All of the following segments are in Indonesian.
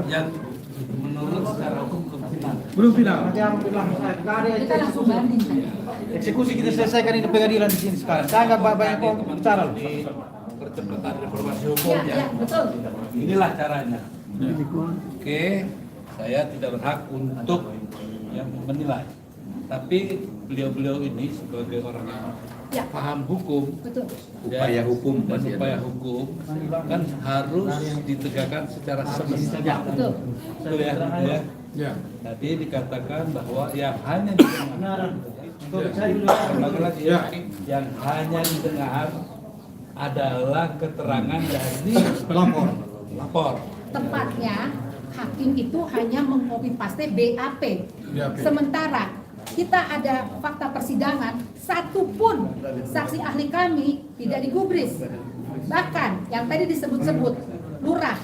yang menurut secara hukum belum final. Kita langsung banding. Eksekusi kita selesaikan ini pengadilan di sini sekarang. Saya nggak banyak kok bicara loh. di percepatan reformasi hukum Ya, betul. Inilah caranya. Oke, saya tidak berhak untuk yang menilai. Tapi beliau-beliau ini sebagai orang yang paham hukum, Betul. upaya hukum dan upaya hukum kan harus ditegakkan secara semestinya. Betul. Betul ya, ya. Ya. Tadi dikatakan bahwa yang hanya didengar, lagi ya, yang hanya didengar adalah keterangan dari lapor. Tepatnya hakim itu hanya mengcopy paste BAP. Sementara kita ada fakta persidangan, satupun saksi ahli kami tidak digubris. Bahkan yang tadi disebut-sebut lurah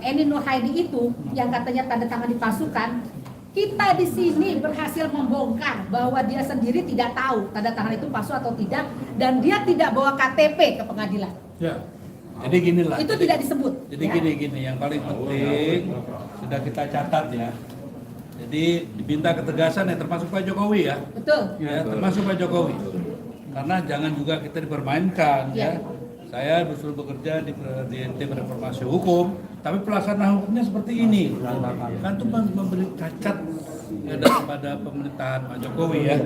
Eni Nurhaidi itu yang katanya tanda tangan dipalsukan, kita di sini berhasil membongkar bahwa dia sendiri tidak tahu tanda tangan itu palsu atau tidak, dan dia tidak bawa KTP ke pengadilan. Ya. Jadi ginilah. Itu tidak disebut. Jadi ya. gini yang paling penting sudah kita catat ya. Jadi diminta ketegasan ya, termasuk Pak Jokowi ya. Betul. Ya, termasuk Pak Jokowi. Karena jangan juga kita dipermainkan ya. Saya betul bekerja di tim reformasi hukum, tapi pelaksanaan hukumnya seperti ini. Kan itu memberi cacat ya, daripada pemerintahan Pak Jokowi ya.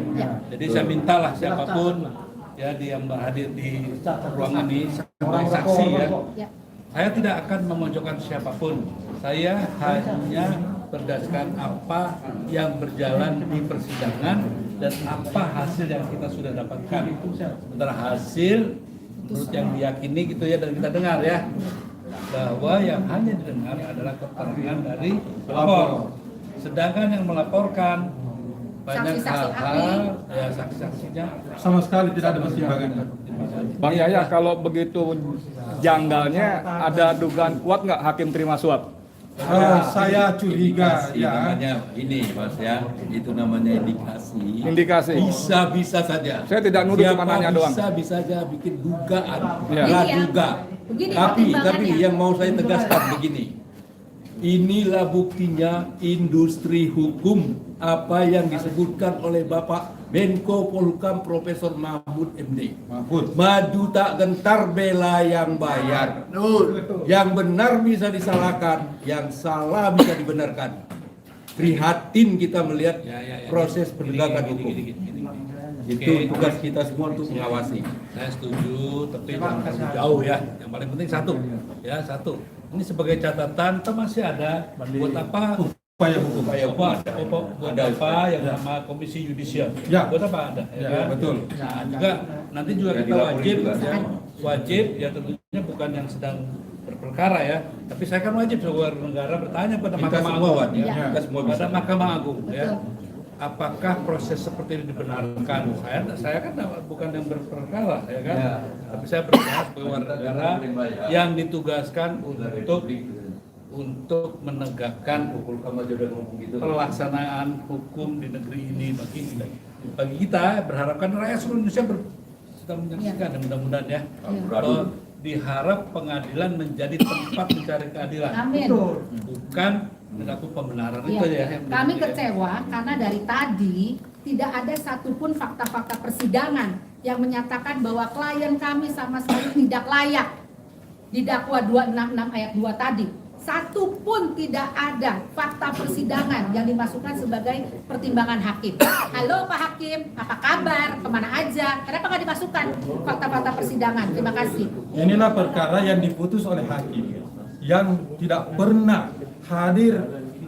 Jadi saya mintalah siapapun ya yang hadir di ruangan ini sebagai saksi ya. Saya tidak akan memojokkan siapapun. Saya hanya berdasarkan apa yang berjalan di persidangan dan apa hasil yang kita sudah dapatkan. Sementara hasil menurut yang diyakini gitu ya, dan kita dengar ya, bahwa yang hanya didengar adalah keterangan dari pelapor. Sedangkan yang melaporkan banyak hal-hal ya, saksi-saksinya Sama sekali tidak ada pertimbangan. Bang Yaya, kalau begitu janggalnya, ada dugaan kuat nggak hakim terima suap? Saya curiga indikasi, ya. namanya ini Mas ya, itu namanya indikasi. Indikasi. Bisa saja. Saya tidak nuduh, cuma nanya doang. Bisa saja bikin dugaan, Ya. praduga. Begini Tapi pertimbangannya. yang mau saya tegaskan begini. Inilah buktinya industri hukum apa yang disebutkan oleh Bapak Menko Polhukam Profesor Mahfud MD. Maju tak gentar bela yang bayar. Yang benar bisa disalahkan, yang salah bisa dibenarkan. Prihatin kita melihat proses penegakan hukum. Itu Oke. tugas kita semua untuk mengawasi. Saya setuju, tapi jangan terlalu jauh ya. Yang paling penting satu, ya satu. Ini sebagai catatan, kita masih ada buat apa? Upaya hukum. Buat apa yang nama Komisi Yudisial? Ya. Buat apa ada? Ya, kan? betul. Nah, juga nanti juga kita wajib ya tentunya bukan yang sedang berperkara ya, tapi saya kan wajib sebagai negara bertanya pada Kita Mahkamah semua Agung, wajib. ya. Kita semua bisa. Pada Mahkamah Agung ya. Betul. Apakah proses seperti ini dibenarkan? Saya kan bukan yang berperkara, ya kan? Ya. Tapi saya berharap sebagai warga negara yang ditugaskan untuk menegakkan pelaksanaan hukum di negeri ini bagi kita berharapkan rakyat seluruh Indonesia sedang menyaksikan dan mudah-mudahan ya. Bahwa diharap pengadilan menjadi tempat mencari keadilan. Amin. Bukan mendapat pembenaran Iya. itu ya. Kami kecewa karena dari tadi tidak ada satupun fakta-fakta persidangan yang menyatakan bahwa klien kami sama sekali tidak layak didakwa 266 ayat 2 tadi. Satupun tidak ada fakta persidangan yang dimasukkan sebagai pertimbangan hakim. Halo Pak Hakim, apa kabar? Kemana aja? Kenapa nggak dimasukkan fakta-fakta persidangan? Terima kasih. Inilah perkara yang diputus oleh hakim yang tidak pernah hadir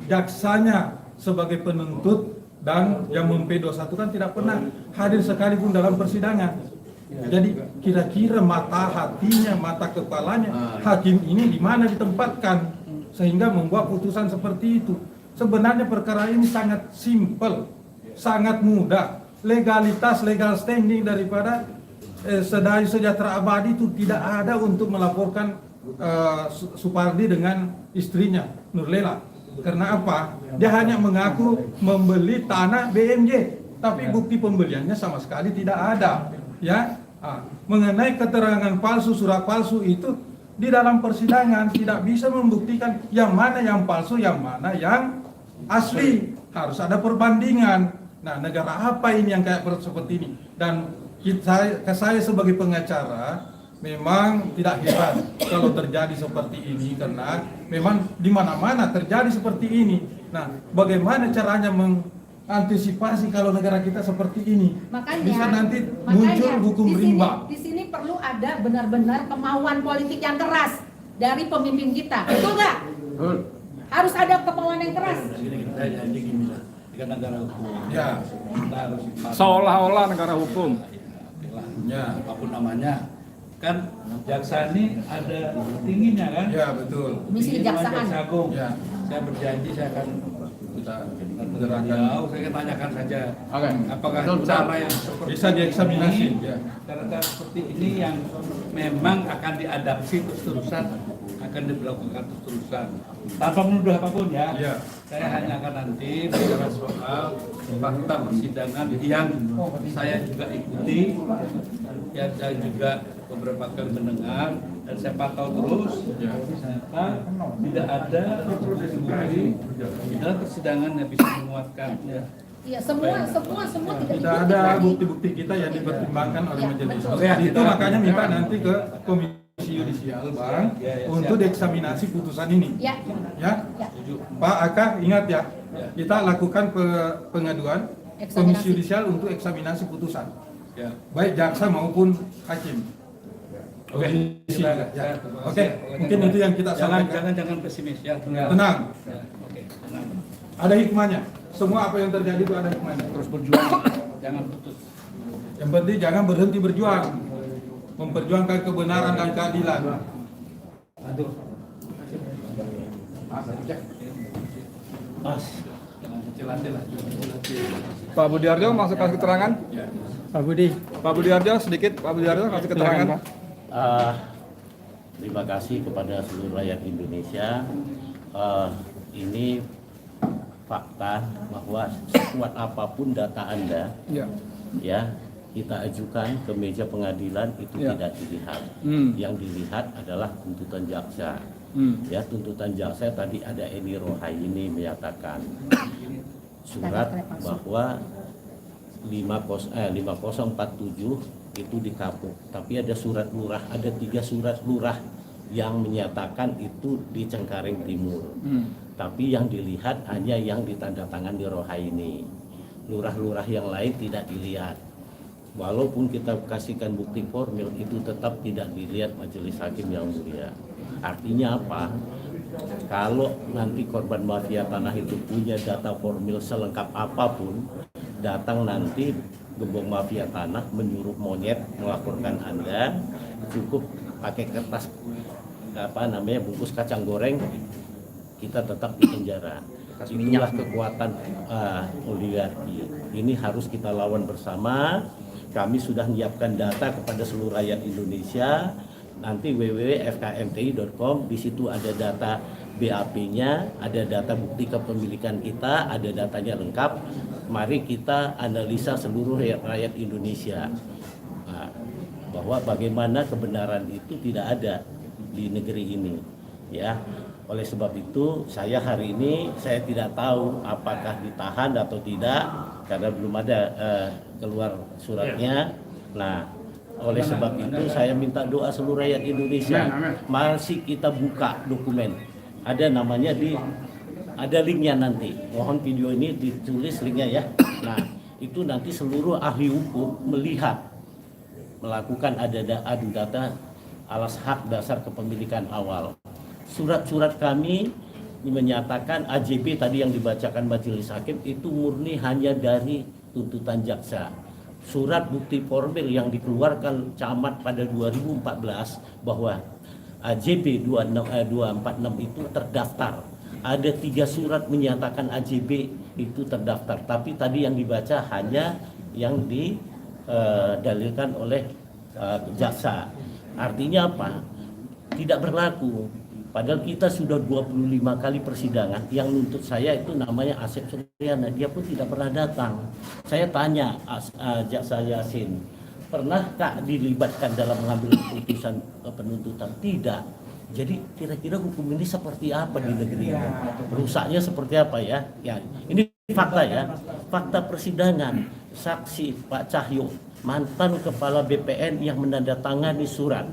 jaksanya sebagai penuntut, dan yang P21 kan tidak pernah hadir sekalipun dalam persidangan. Jadi kira-kira mata hatinya, mata kepalanya hakim ini di mana ditempatkan sehingga membuat putusan seperti itu. Sebenarnya perkara ini sangat simpel, sangat mudah. Legalitas, legal standing daripada Sedayu Sejahtera Abadi itu tidak ada untuk melaporkan Supardi dengan istrinya Nurlela. Karena apa? Dia hanya mengaku membeli tanah BMJ, tapi bukti pembeliannya sama sekali tidak ada. Ya, mengenai keterangan palsu, surat palsu itu di dalam persidangan tidak bisa membuktikan yang mana yang palsu, yang mana yang asli. Harus ada perbandingan. Nah, negara apa ini yang kayak seperti ini? Dan saya sebagai pengacara memang tidak heran kalau terjadi seperti ini, karena memang di mana-mana terjadi seperti ini. Nah, bagaimana caranya mengantisipasi kalau negara kita seperti ini? Bisa nanti muncul hukum rimba. Di sini perlu ada benar-benar kemauan politik yang keras dari pemimpin kita, betul nggak? Harus ada kemauan yang keras. Jadi gini lah, di negara hukum. Ya. Kita harus Seolah-olah negara hukum. Ya. Apapun namanya. Kan jaksa ini ada tingginya kan? Ya, betul. Misi Tinggi cuma kejaksaan. Jaksa Agung. Ya. Saya berjanji saya akan Kita gerakan. gerakan. Saya akan tanyakan saja. Oke. Apakah Betul. cara yang seperti Bisa dieksaminasi, ini, ya. cara seperti ini yang memang akan diadapsi terus-terusan, akan diberlakukan terus-terusan tanpa menuduh apapun ya. Ya. Saya hanya akan nanti bicara soal fakta persidangan yang saya juga ikuti, ya saya juga beberapa kali mendengar dan saya pantau terus. Ya. Ternyata tidak ada bukti di dalam persidangan yang bisa menguatkan. Ya. Iya, semua tidak Tidak ada bukti-bukti kita yang dipertimbangkan oleh Ya, majelis. betul. Itu makanya minta nanti ke Komisi Yudisial, Bang, untuk dieksaminasi putusan ini. Ya. Ya, Ya. Pak Aka, ingat ya, kita lakukan pengaduan Eksaminasi. Komisi Yudisial untuk eksaminasi putusan, Ya. baik jaksa maupun hakim. Oke. Komisi, ya. Oke, mungkin itu yang kita sampaikan. Jangan pesimis ya. Tenang, Ya, oke, tenang. ada hikmahnya. Semua apa yang terjadi itu ada hikmahnya. Terus berjuang, jangan putus. Yang penting jangan berhenti berjuang, memperjuangkan kebenaran dan keadilan. Aduh. Mas, jangan kecil-hati lah. Pak Budiarjo masuk kasih keterangan. Pak Budi. Pak Budiarjo sedikit, Pak Budiarjo kasih keterangan. Terima kasih kepada seluruh rakyat Indonesia. Ini fakta bahwa sekuat apapun data Anda, Ya. ya kita ajukan ke meja pengadilan itu Ya. tidak dilihat. Yang dilihat adalah tuntutan jaksa. Ya, tuntutan jaksa tadi ada Eni Rohaini menyatakan surat bahwa 5047 itu dikabul, tapi ada surat lurah, ada 3 surat lurah yang menyatakan itu di Cengkareng Timur. Tapi yang dilihat hanya yang ditandatangan di Rohaini. Lurah-lurah yang lain tidak dilihat. Walaupun kita kasihkan bukti formil, itu tetap tidak dilihat majelis hakim yang mulia. Artinya apa? Kalau nanti korban mafia tanah itu punya data formil selengkap apapun, datang nanti gembong mafia tanah menyuruh monyet melaporkan Anda, cukup pakai kertas bungkus kacang goreng, kita tetap di penjara. Inilah kekuatan oligarki. Ini harus kita lawan bersama. Kami sudah menyiapkan data kepada seluruh rakyat Indonesia. Nanti www.fkmti.com, di situ ada data BAP-nya, ada data bukti kepemilikan kita, ada datanya lengkap. Mari kita analisa seluruh rakyat Indonesia, bahwa bagaimana kebenaran itu tidak ada di negeri ini, ya. Oleh sebab itu saya hari ini saya tidak tahu apakah ditahan atau tidak karena belum ada keluar suratnya. Nah, oleh sebab itu saya minta doa seluruh rakyat Indonesia. Masih kita buka dokumen, ada namanya ada linknya nanti. Mohon video ini ditulis linknya ya. Nah, itu nanti seluruh ahli hukum melihat, melakukan adu data alas hak dasar kepemilikan awal. Surat-surat kami menyatakan AJB tadi yang dibacakan majelis hakim itu murni hanya dari tuntutan jaksa. Surat bukti formil yang dikeluarkan camat pada 2014 bahwa AJB 246 itu terdaftar. Ada 3 surat menyatakan AJB itu terdaftar, tapi tadi yang dibaca hanya yang didalilkan oleh jaksa. Artinya apa? Tidak berlaku. Padahal kita sudah 25 kali persidangan. Yang nuntut saya itu namanya Asep Suryana, dia pun tidak pernah datang. Saya tanya jaksa Yasin, pernahkah dilibatkan dalam mengambil keputusan penuntutan? Tidak. Jadi kira-kira hukum ini seperti apa di negeri ini? Rusaknya seperti apa ya? Ya, ini fakta ya. Fakta persidangan saksi Pak Cahyo, mantan kepala BPN yang menandatangani surat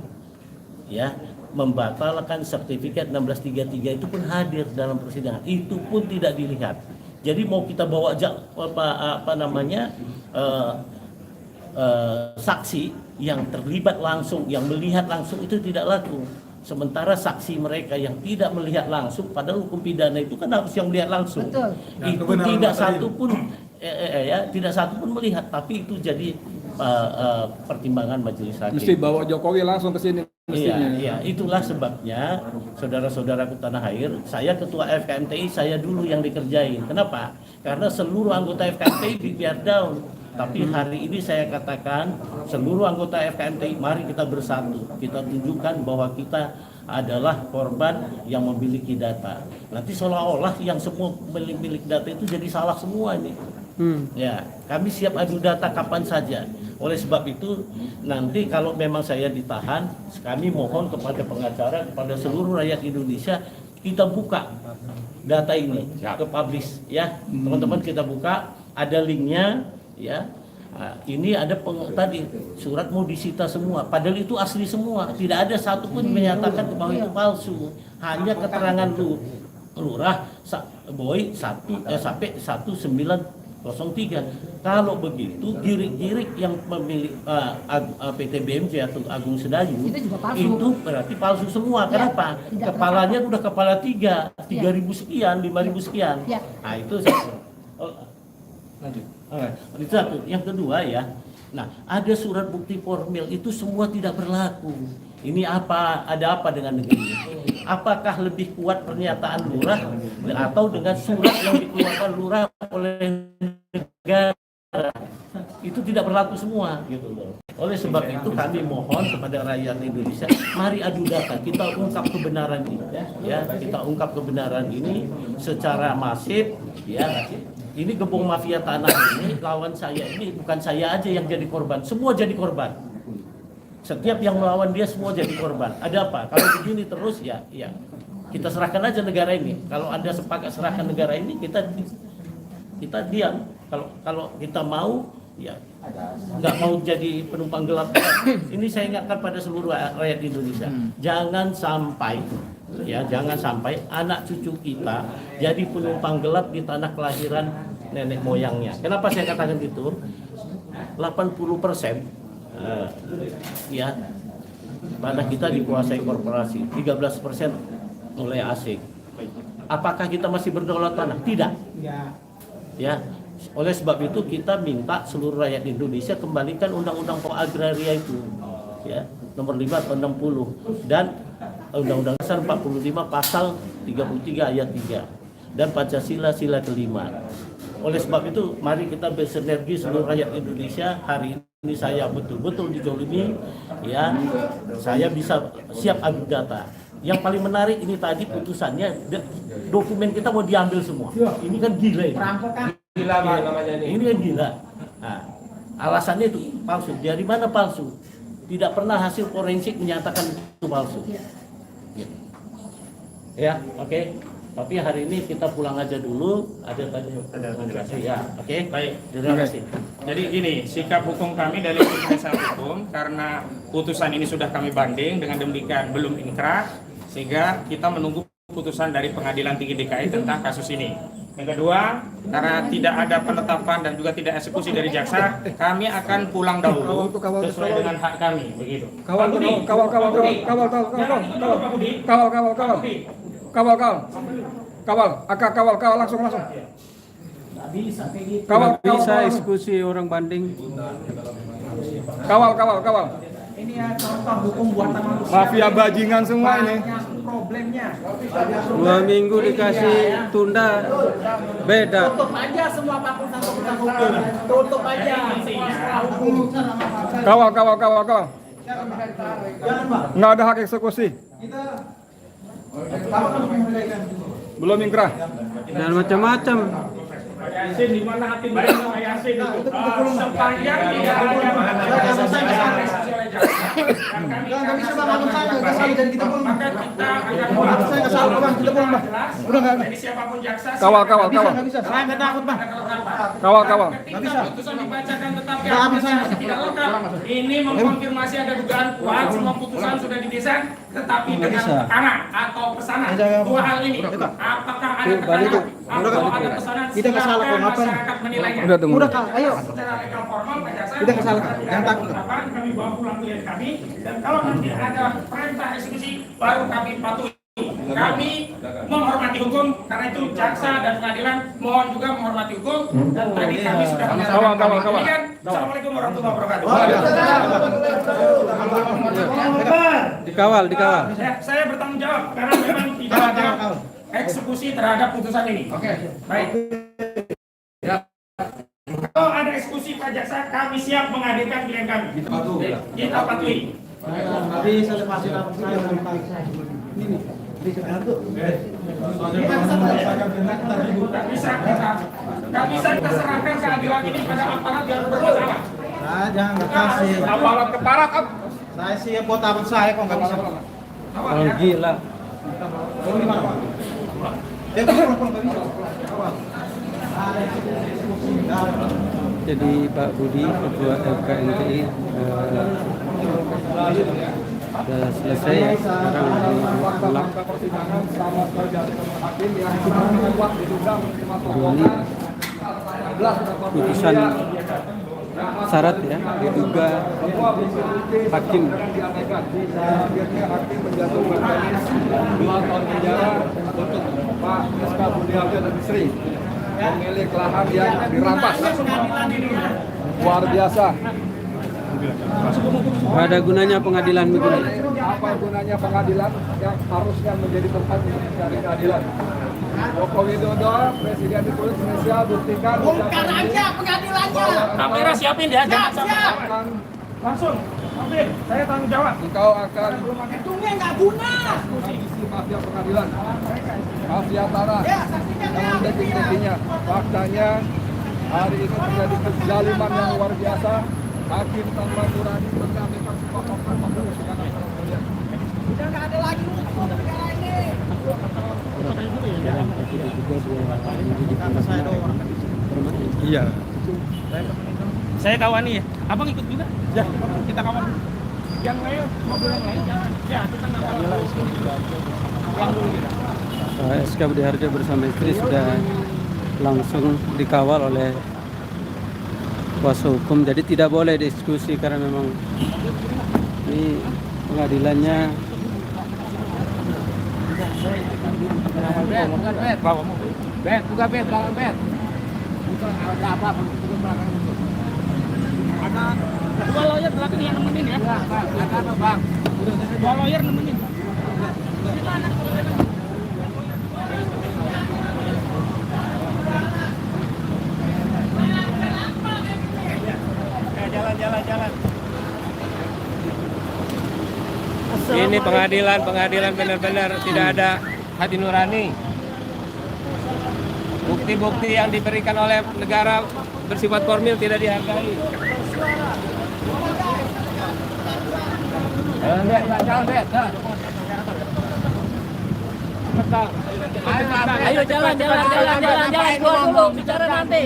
ya membatalkan sertifikat 1633 itu pun hadir dalam persidangan. Itu pun tidak dilihat. Jadi mau kita bawa saksi yang terlibat langsung, yang melihat langsung itu tidak laku. Sementara saksi mereka yang tidak melihat langsung, padahal hukum pidana itu kan harus yang melihat langsung. Betul. Itu tidak satu pun tidak satu pun melihat, tapi itu jadi pertimbangan majelis hakim. Mesti bawa Jokowi langsung ke sini. Iya, itulah sebabnya saudara-saudaraku tanah air, saya ketua FKMTI, saya dulu yang dikerjain. Kenapa? Karena seluruh anggota FKMTI di biar down. Tapi hari ini saya katakan seluruh anggota FKMTI, mari kita bersatu. Kita tunjukkan bahwa kita adalah korban yang memiliki data. Nanti seolah-olah yang semua milik data itu jadi salah semua ini. Ya, kami siap adu data kapan saja. Oleh sebab itu, nanti kalau memang saya ditahan, kami mohon kepada pengacara, kepada seluruh rakyat Indonesia, kita buka data ini ke publish ya. Teman-teman kita buka, ada linknya ya. Nah, ini ada tadi surat mau disita semua, padahal itu asli semua, tidak ada satupun menyatakan bahwa itu palsu, hanya keterangan lurah Boy sampai 1903. Kalau begitu girik-girik yang pemilik PT BMJ atau Agung Sedayu itu berarti palsu semua. Kenapa? Kepalanya udah kepala 3.000 sekian, 5.000 sekian. Nah itu lanjut. Itu satu. Yang kedua ya, nah ada surat bukti formil itu semua tidak berlaku. Ini apa? Ada apa dengan negeri ini? Apakah lebih kuat pernyataan lurah atau dengan surat yang dikeluarkan lurah oleh negara? Itu tidak berlaku semua, gitu loh. Oleh sebab itu kami mohon kepada rakyat Indonesia, mari adu data, kita ungkap kebenaran ini, ya, kita ungkap kebenaran ini secara masif, ya. Ini gembong mafia tanah ini lawan saya ini bukan saya aja yang jadi korban, semua jadi korban. Setiap yang melawan dia semua jadi korban. Ada apa? Kalau begini terus ya kita serahkan aja negara ini. Kalau Anda sepakat serahkan negara ini, kita diam. Kalau kita mau ya nggak mau jadi penumpang gelap. Ini saya ingatkan pada seluruh rakyat Indonesia. Jangan sampai anak cucu kita jadi penumpang gelap di tanah kelahiran nenek moyangnya. Kenapa saya katakan gitu? 80% ya tanah kita dikuasai korporasi, 13% oleh asing. Apakah kita masih berdaulat tanah? Tidak. Ya. Oleh sebab itu kita minta seluruh rakyat Indonesia kembalikan undang-undang agraria itu, ya, nomor 5 atau 60 dan Undang-Undang Dasar 45 pasal 33 ayat 3 dan Pancasila sila kelima. Oleh sebab itu mari kita bersinergi seluruh rakyat Indonesia. Hari ini saya betul-betul dijolimi, ya, saya bisa siap adu data. Yang paling menarik ini tadi putusannya, dokumen kita mau diambil semua. Ini kan gila ini. Gila namanya ini. Ini kan gila. Nah, alasannya itu palsu. Dari mana palsu? Tidak pernah hasil forensik menyatakan itu palsu. Ya, oke. Tapi hari ini kita pulang aja dulu. Ada konsultasi ya. Oke. Baik. Terima kasih. Jadi gini, sikap hukum kami dari tim penasehat hukum karena putusan ini sudah kami banding dengan demikian belum inkrah, sehingga kita menunggu putusan dari Pengadilan Tinggi DKI tentang kasus ini. Yang kedua, karena tidak ada penetapan dan juga tidak eksekusi dari jaksa, kami akan pulang dahulu sesuai dengan hak kami, begitu. Kawal. Kawal langsung. Bisa eksekusi orang banding. Kawal. Ini ya contoh hukum buatan manusia. Mafia bajingan semua ini. Problemnya 2 minggu dikasih tunda, beda. Tutup aja semua fakultas hukum. Tutup aja hukum. Kawal. Nggak ada hak eksekusi. Belum ingkrah. Dan macam-macam. Yasin di mana hakim baik Yasin itu sepanjang tidak ada jaksa dan kami Nggak bisa, Bang. sudah Saya nggak melakukan salah, jadi kita pulang. maka kita akan Saya nggak salah, Bang. Kita pulang, Bang. Udah nggak. Jadi siapapun jaksa Kawal. Nggak bisa. Saya nggak takut, Bang. Kawal. Ketika putusan dibacakan tetapi Nggak bisa. administrasi tidak lengkap, ini mengkonfirmasi ada dugaan kuat semua putusan sudah didesain, tetapi dengan tekanan atau pesanan. Dua hal ini, apakah ada tekanan atau ada pesanan? Kita nggak salah, kok. Ngapain? Masyarakat menilainya. Udah tunggu. Udah, Kak. Ayo. Secara legal formal kejaksaan Kita nggak salah, Kak. Jangan takut, Kak. kami bawa pulang klien kami, dan kalau nanti ada perintah eksekusi baru kami patuhi. Kami menghormati hukum, karena itu jaksa dan pengadilan mohon juga menghormati hukum, dan tadi kami sudah Kawal. Demikian. Assalamualaikum warahmatullahi wabarakatuh. Dikawal. Saya bertanggung jawab karena memang tidak ada eksekusi terhadap putusan ini. Oke. Baik. Kalau ada eksekusi Pak Jaksa, kami siap menghadirkan klien kami. Kita patuhi. Tapi saya lepasin saya. Ini. Gak bisa kita serahkan keadilan ini pada aparat yang bermasalah. Nah, jangan nggak kasih. Aparat keparat. Saya siap buat abang saya kok nggak bisa. Oh, gila. Kamu di mana, Pak? Ya, pulang nggak bisa. Jadi Pak Budi, Ketua FKNTI, sudah selesai ya. Sekarang pulang. Ini putusan syarat ya, diduga hakim menjatuhkan 2 tahun penjara untuk Pak SK Budi Harjo dan istri pemilik lahan yang dirampas. Luar biasa. Gak ada gunanya pengadilan begini. Apa gunanya pengadilan yang harusnya menjadi tempat untuk mencari keadilan? Joko Widodo, Presiden Republik Indonesia, buktikan. Bongkar aja pengadilannya. kamera siapin ya, jangan sampai Akan, langsung. Ambil, saya tanggung jawab. engkau akan Hitungnya nggak guna. isi mafia pengadilan, mafia tanah, Ya, saksinya yang detik-detiknya. Faktanya hari ini terjadi kezaliman yang luar biasa. Hakim tanpa nurani mengaminkan pokok-pokok udah nggak ada lagi hukum negara ini. Iya. Saya kawan nih ya. Abang ikut juga? Ya, kita kawan. Yang lain, mobil yang lain jangan. Ya, kita nggak kawan. Pulang dulu kita. SK Budi Harjo bersama istri sudah langsung dikawal oleh kuasa hukum, jadi tidak boleh diskusi karena memang ini pengadilannya. Dua lawyer belakang yang nemenin ya. Ada Bang. Dua lawyer nemenin. Jalan. Ini pengadilan benar-benar tidak ada hati nurani. Bukti-bukti yang diberikan oleh negara bersifat formil tidak dihargai. Ayo jalan, keluar dulu, bicara nanti.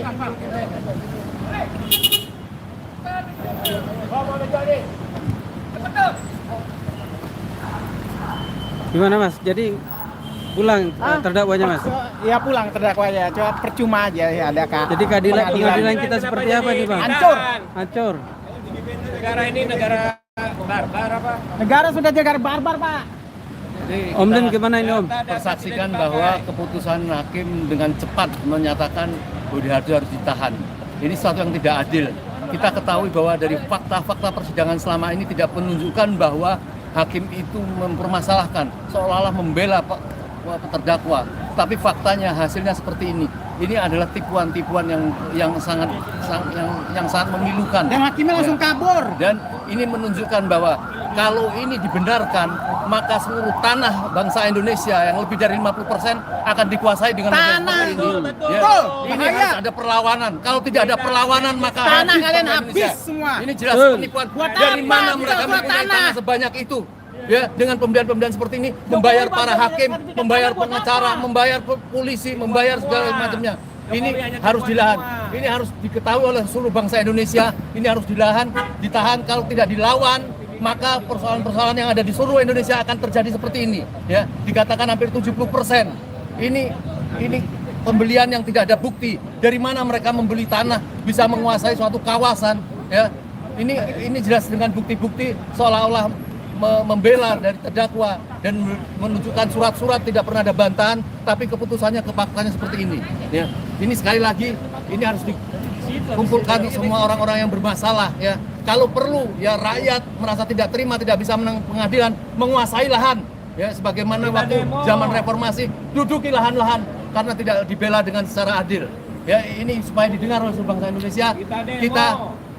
Gimana Mas? Jadi pulang terdakwanya Mas? Ya pulang terdakwanya, cuma percuma aja ya ada Kak. Jadi pengadilan kita seperti apa nih Bang? Hancur. negara ini negara barbar apa? Negara sudah negara barbar Pak. Om Lin gimana ini Om? Persaksikan bahwa keputusan hakim dengan cepat menyatakan Budi Harjo harus ditahan. Ini sesuatu yang tidak adil. Kita ketahui bahwa dari fakta-fakta persidangan selama ini tidak menunjukkan bahwa hakim itu mempermasalahkan, seolah-olah membela terdakwa. Tapi faktanya hasilnya seperti ini. Ini adalah tipuan-tipuan yang sangat memilukan. Dan hakimnya langsung kabur. Dan ini menunjukkan bahwa kalau ini dibenarkan, maka seluruh tanah bangsa Indonesia yang lebih dari 50% akan dikuasai dengan Tanah seperti itu, ini. betul. Ya. Betul. Ini Bahaya. harus ada perlawanan. Kalau tidak ada perlawanan maka Tanah kalian bangsa habis Indonesia. semua. Ini jelas penipuan. Buat Dari apa mana kita mereka buat mempunyai tanah? tanah sebanyak itu? Ya, dengan pembelian-pembelian seperti ini, membayar para hakim, membayar pengacara, membayar polisi, membayar segala macamnya. Ini harus dilahan. Ini harus diketahui oleh seluruh bangsa Indonesia. Ini harus ditahan. Kalau tidak dilawan, maka persoalan-persoalan yang ada di seluruh Indonesia akan terjadi seperti ini. Ya, dikatakan hampir 70%. Ini pembelian yang tidak ada bukti. Dari mana mereka membeli tanah bisa menguasai suatu kawasan? Ya, ini jelas dengan bukti-bukti seolah-olah membela dari terdakwa dan menunjukkan surat-surat tidak pernah ada bantahan, tapi keputusannya kepaksanya seperti ini. Ya, ini sekali lagi ini harus dikumpulkan semua orang-orang yang bermasalah. Ya, kalau perlu ya rakyat merasa tidak terima, tidak bisa menang pengadilan, menguasai lahan. Ya, sebagaimana waktu zaman reformasi, duduki lahan-lahan karena tidak dibela dengan secara adil. Ya, ini supaya didengar oleh seluruh bangsa Indonesia.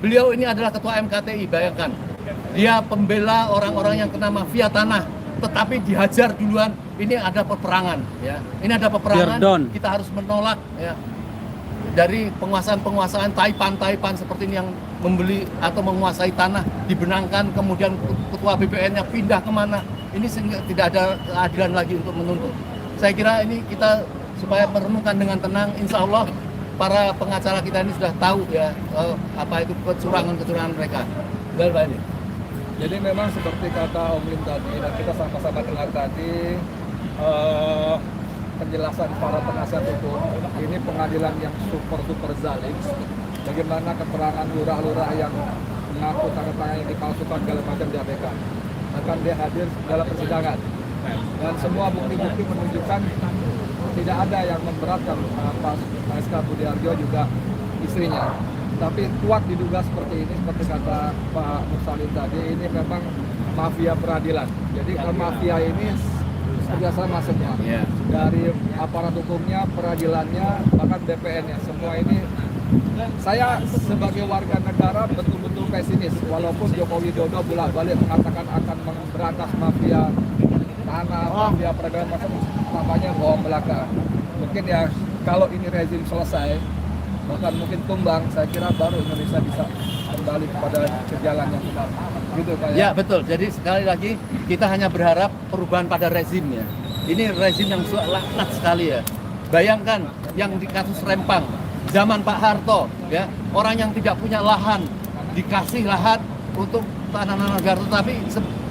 Beliau ini adalah ketua MKTI, bayangkan. Dia pembela orang-orang yang kena mafia tanah, tetapi dihajar duluan. Ini ada peperangan, ya. Ini ada peperangan. Kita harus menolak, ya. Dari penguasaan-penguasaan taipan seperti ini yang membeli atau menguasai tanah, dibenangkan, kemudian ketua BPN-nya pindah kemana. Ini sehingga tidak ada keadilan lagi untuk menuntut. Saya kira ini kita supaya merenungkan dengan tenang, insya Allah para pengacara kita ini sudah tahu ya apa itu kecurangan mereka. Baik ini. Jadi memang seperti kata Om Lim tadi dan kita sama-sama dengar tadi penjelasan para penasihat hukum, ini pengadilan yang super zalim. Bagaimana keterangan lurah-lurah yang mengaku tanda-tanda yang dipalsukan segala macam di APK akan dia hadir dalam persidangan dan semua bukti-bukti menunjukkan tidak ada yang memberatkan Pak SK Budiarjo juga istrinya. Tapi kuat diduga seperti ini, seperti kata Pak Mursalin tadi, ini memang mafia peradilan. Jadi mafia ini kerjasama semua, dari aparat hukumnya, peradilannya, bahkan BPN-nya, semua ini. Saya sebagai warga negara betul-betul pesimis, walaupun Joko Widodo bolak-balik mengatakan akan memberantas mafia tanah, mafia peradilan, macam namanya bohong belaka. Mungkin ya kalau ini rezim selesai, bahkan mungkin tumbang, saya kira baru Indonesia bisa kembali kepada jalan yang benar. Gitu Pak ya? Ya betul, jadi sekali lagi kita hanya berharap perubahan pada rezimnya. Ini rezim yang laknat sekali ya. Bayangkan yang di kasus Rempang, zaman Pak Harto, ya, orang yang tidak punya lahan dikasih lahan untuk tanah negara, tapi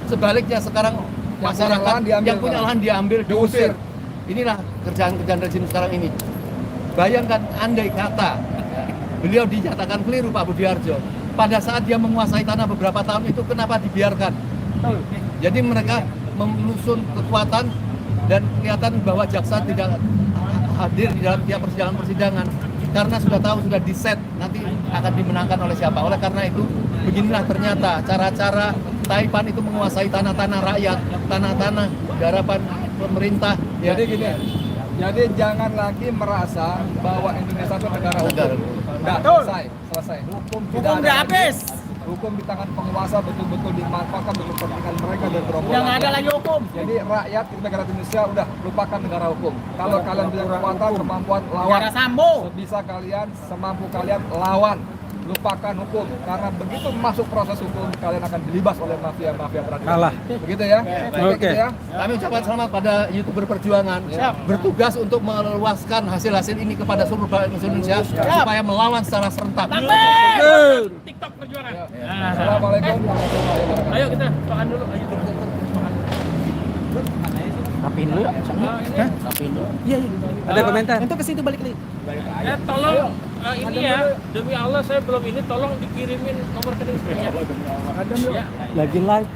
sebaliknya sekarang masyarakat yang punya lahan diambil, diusir. Inilah kerjaan-kerjaan rezim sekarang ini. Bayangkan andai kata beliau dinyatakan keliru Pak Budiarjo, pada saat dia menguasai tanah beberapa tahun itu kenapa dibiarkan? Jadi mereka menyusun kekuatan dan kelihatan bahwa jaksa tidak hadir di dalam tiap persidangan karena sudah tahu, sudah diset nanti akan dimenangkan oleh siapa. Oleh karena itu beginilah ternyata cara-cara Taipan itu menguasai tanah-tanah rakyat, tanah-tanah garapan pemerintah. Jadi gini, jadi jangan lagi merasa bahwa Indonesia itu negara hukum. Udah selesai. Hukum udah habis. Hukum di tangan penguasa betul-betul dimanfaatkan untuk kepentingan mereka dan gerombolan. Udah nggak ada lagi hukum. Jadi rakyat di negara Indonesia udah lupakan negara hukum. Kalau kalian punya kekuatan, kemampuan, lawan. Negara Sambo. Sebisa kalian, semampu kalian, lawan. Lupakan hukum, karena begitu masuk proses hukum kalian akan dilibas oleh mafia-mafia peradilan. Kalah. Begitu ya? Oke. Gitu ya? Kami ucapkan selamat pada YouTuber Perjuangan, bertugas untuk meluaskan hasil-hasil ini kepada seluruh bangsa Indonesia supaya melawan secara serentak. TikTok Perjuangan. Assalamualaikum warahmatullahi wabarakatuh. Ayo kita makan dulu. Ayo. Rapiin dulu. Rapiin dulu. Iya. Ada komentar? Itu ke situ balik lagi. Ya tolong ini ya, demi Allah saya belum ini, tolong dikirimin nomor rekening saya. Ya. Lagi live.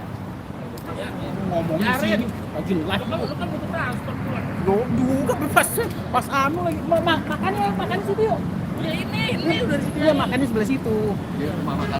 Biarin. Lagi live. Lu kan butuh transport pulang. Juga pas anu lagi makannya situ yuk. Ya ini udah di situ. Iya makannya sebelah situ. Rumah makan.